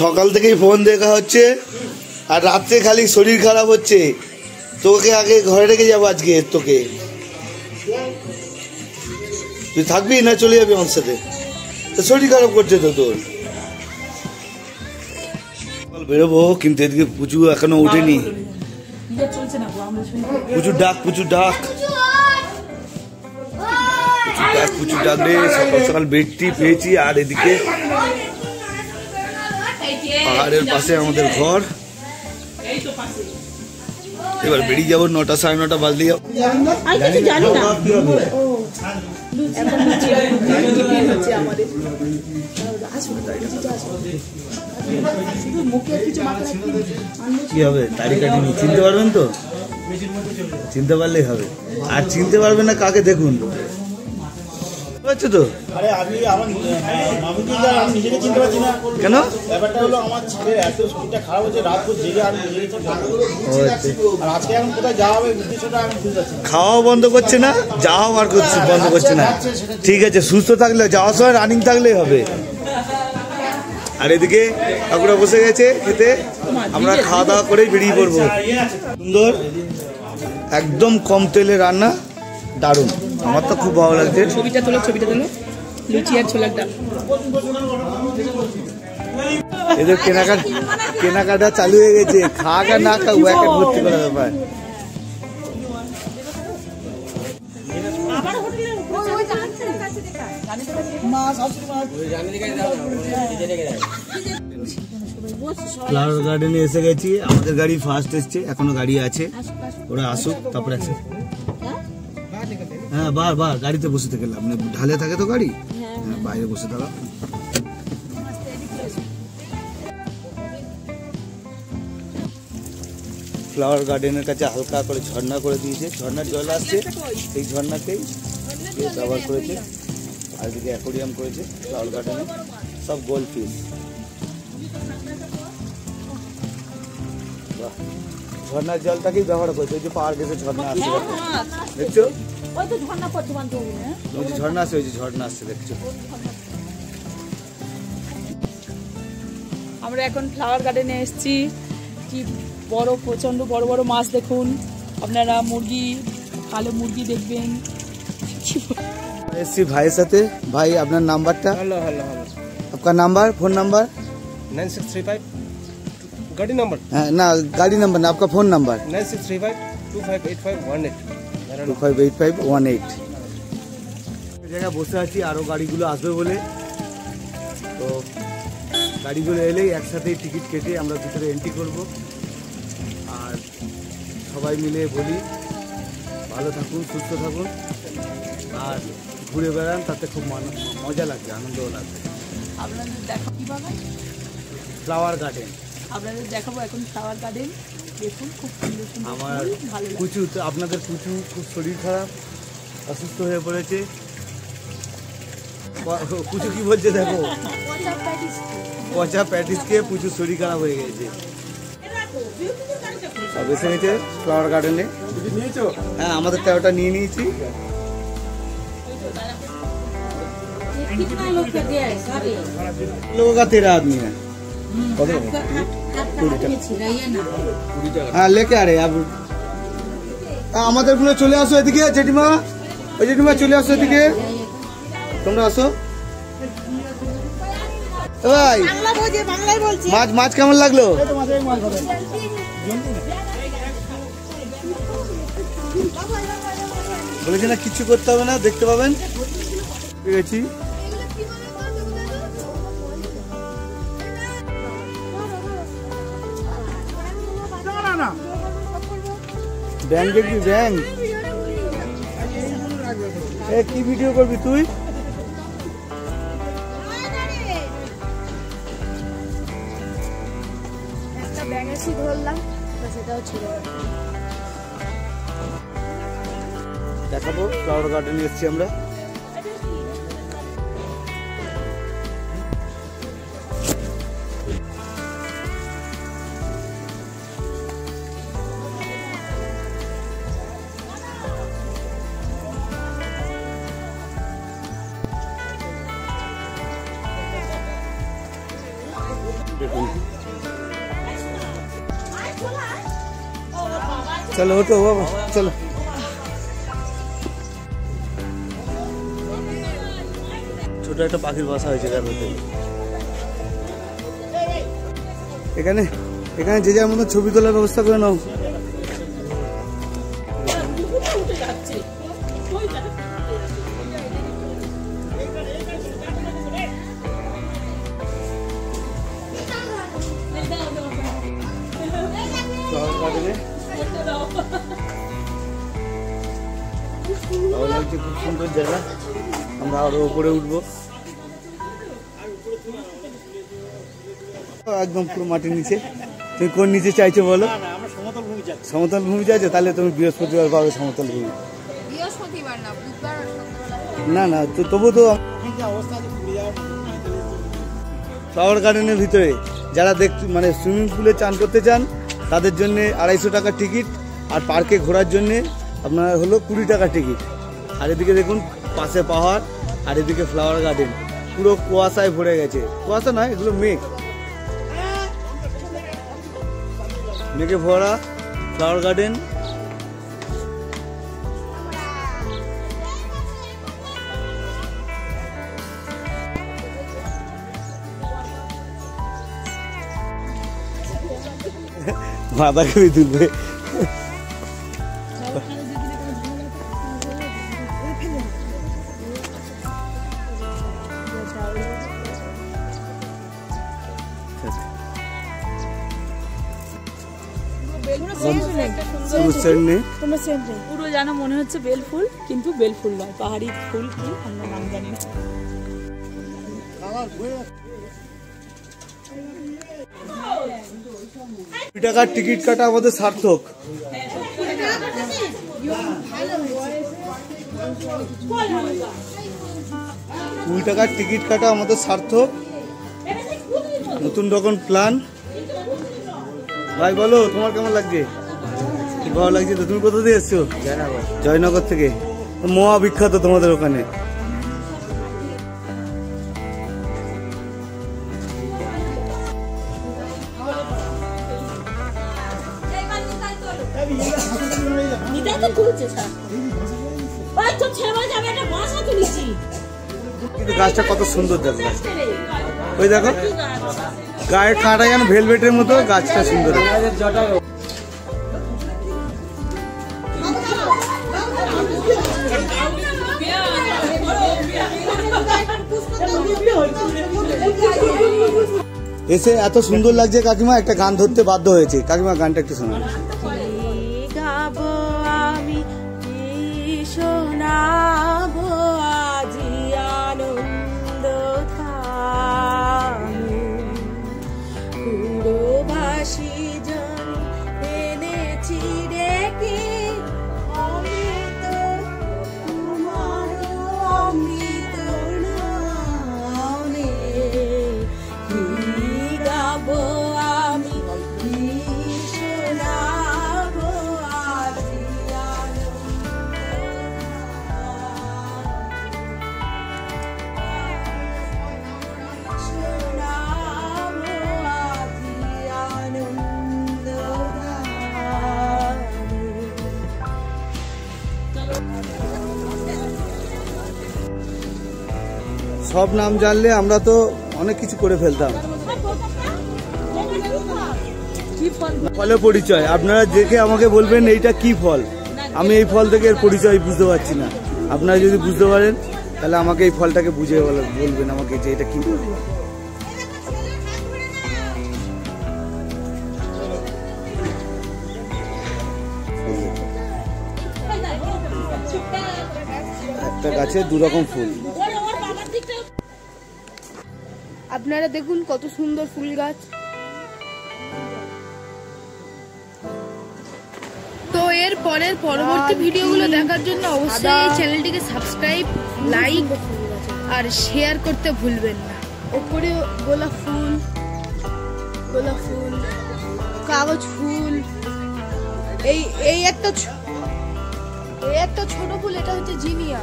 সকাল থেকেই ফোন দেখা হচ্ছে আর রাত্রে খালি শরীর খারাপ হচ্ছে। তোকে আগে ঘরে রেখে যাবো আজকে। তোকে তুই থাকবি না চলে যাবি আমার সাথে? তো শরীর খারাপ করছে তো তোর। বেরোবো কিন্তু এদিকে পুচু এখনো উঠেনি। পুচুর ডাক, পুচুর ডাক, পুচুর ডাক রে। সকাল সকাল বেডটি পেয়েছি আর এদিকে পাহাড়ের পাশে আমাদের ঘর। এবার বেরিয়ে যাবো 9টা 9:30 বাজলে যাবো। কি হবে তারিখ কাটিনি, চিনতে পারবেন তো? চিনতে পারলেই হবে। আর চিনতে পারবেন না কাকে দেখুন তো। কেন? ব্যাপারটা হলো আমার ছেলের এত শরীরটা খারাপ হচ্ছে, রাত জেগে আমি আজকে এখন কোথায় যাওয়া হবে উদ্দেশ্যটা আমি বুঝতে পারছি। খাওয়া বন্ধ করছে না, যাওয়া আর বন্ধ করছে না। ঠিক আছে, সুস্থ থাকলে যাওয়ার সময় রানিং থাকলেই হবে। আর এদিকে কাকুরা বসে গেছে খেতে, আমরা খাওয়া দাওয়া করে বেরিয়ে পড়বো। সুন্দর, একদম কম তেলে রান্না, দারুণ। আমার তো খুব ভালো লাগছে। ছবিটা তোলো, লুচি আর ছোলার ডাল। এদের কেনাকাটা চালু হয়ে গেছে। খাক আর না খাক ব্যাকেট ভর্তি করার ব্যাপার। ফ্লাওয়ার গার্ডেনে এসে গেছি। আমাদের গাড়ি ফার্স্ট এসছে, এখনো গাড়ি আছে, ওরা আসুক তারপরে আছে। হ্যাঁ, বার গাড়িতে বসে থেকে লাভ নেই, ঢালে থাকে তো গাড়ি। হ্যাঁ, বাইরে বসে থাকা। ফ্লাওয়ার গার্ডেনের কাছে হালকা করে ঝর্ণা করে দিয়েছে, ঝর্ণার জল আসছে, সেই ঝর্ণাতেই ব্যবহার করেছে। আর এদিকে অ্যাকোরিয়াম করেছে ফ্লাওয়ার গার্ডেনে, সব গোল্ড ফিশ। ঝর্ণার জলটাকেই ব্যবহার করেছে। ওই যে পাহাড় গেছে ঝর্ণা আসছে, দেখছো? ঝর্ণা আসছে, ওই যে ঝর্ণা আসছে, দেখছো? আমরা এখন ফ্লাওয়ার গার্ডেনে এসেছি। কি বড়, প্রচন্ড বড় বড় মাছ দেখুন আপনারা। মুরগি, কালো মুরগি দেখবেন। এসছি ভাইয়ের সাথে। ভাই আপনার নাম্বারটা? हेलो आपका नंबर, फोन नंबर? 9635 गाड़ी नंबर। हाँ ना, गाड़ी नंबर ना, आपका फोन नंबर? 9635 258518 258518। জায়গায় বসে আছি, আরো গাড়িগুলো আসবে বলে। তো গাড়িগুলো এলেই একসাথে টিকিট কেটে আমরা ভিতরে এন্ট্রি করব। আর সবাই মিলে বলি ভালো থাকুন, সুস্থ থাকুন আর ঘুরে বেড়ান, তাতে খুব মজা লাগবে, আনন্দও লাগবে। আপনাদের দেখো কি বাগান, ফ্লাওয়ার গার্ডেন। আপনাদের দেখাবো এখন ফ্লাওয়ার গার্ডেন। দেখুন খুব সুন্দর সুন্দর। আমার কুচু, আপনাদের কুচু খুব শরীর খারাপ, অসুস্থ হয়ে পড়েছে। কুচু কি বলছে দেখো, পচা প্যাটিস খেয়ে প্রচুর শরীর খারাপ হয়ে গেছে। সব এসে গেছে ফ্লাওয়ার গার্ডেনে। হ্যাঁ, আমাদের তেরোটা নিয়ে নিয়েছি। लोगों का 13 आदमी है। हाँ, लेके आ रहे आप। আমাদের গুলো চলে আসো এদিকে। জেঠিমা, ওই জেঠিমা চলে আসো এদিকে, তোমরা আসো। ভাই মাছ কেমন লাগলো? বলেছি না কিচ্ছু করতে হবে না, দেখতে পাবেন। ঠিক আছে, ব্যাংক দেখবি? ব্যাংক কি ভিডিও করবি তুই? দেখাবো ফ্লাওয়ার গার্ডেনে এসেছি আমরা। দেখুন। চলো ওঠো বাবা, চলো। ছোট একটা পাখির বাসা হয়েছে এখানে। এখানে যে যার মতো ছবি তোলার ব্যবস্থা করে নাও। খুব সুন্দর জায়গা, আমরা আরো উপরে উঠবো। একদম পুরো মাটির নিচে। তুমি কোন নিচে চাইছো বলো? সমতল ভূমি চাইছো, তাহলে তুমি বৃহস্পতিবার পাবে সমতল ভূমি। না না, তো তবু তো ফ্লাওয়ার গার্ডেনের ভিতরে যারা মানে সুইমিং পুলে চান করতে চান তাদের জন্য 250 টাকা টিকিট, আর পার্কে ঘোরার জন্য আপনার হলো 20 টাকা টিকিট। আর এদিকে দেখুন পাশে পাহাড়, আর এদিকে ফ্লাওয়ার গার্ডেন পুরো কুয়াশায় ভরে গেছে। কুয়াশা নয়, এগুলো মেঘ, মেঘে ভরা ফ্লাওয়ার গার্ডেন। মাথা খুবই তুলবে। পুরো যেন মনে হচ্ছে বেল ফুল, কিন্তু বেল ফুল নয়, পাহাড়ি ফুল কি আমরা নাম জানি না। টাকার টিকিট কাটা আমাদের সার্থক। 20 টাকার টিকিট কাটা আমাদের সার্থক। নতুন রকম প্ল্যান। ভাই বলো তোমার কেমন লাগছে? কি ভালো লাগছে তো? তুমি কোথা থেকে এসছো? জয়নগর থেকে। মোয়া বিখ্যাত তোমাদের ওখানে। গাছটা কত সুন্দর দেখো, ওই দেখো গায়ের কাঁটা যেন ভেলভেটের মতো, গাছটা সুন্দর। এসে এত সুন্দর লাগছে কাকিমা, একটা গান ধরতে বাধ্য হয়েছে। কাকিমা গানটা একটু শোনান। সব নাম জানলে আমরা তো অনেক কিছু করে ফেলতাম। ফলে পরিচয় আপনারা দেখে আমাকে বলবেন এইটা কি ফল। আমি এই ফল থেকে এর পরিচয় বুঝতে পারছি না। আপনারা যদি বুঝতে পারেন তাহলে আমাকে এই ফলটাকে বুঝিয়ে বলবেন আমাকে যে এটা কি ফল। একটা গাছে 2 রকম ফুল। আপনারা দেখুন কত সুন্দর ফুল গাছ। তো এর পরের পরবর্তী ভিডিওগুলো দেখার জন্য অবশ্যই এই চ্যানেলটিকে সাবস্ক্রাইব, লাইক আর শেয়ার করতে ভুলবেন না। ওপরে গোলাপ ফুল, কাগজ ফুল, এই একটা ছোট ফুল, এটা হচ্ছে জিনিয়া।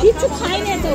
কিছু খাই না তো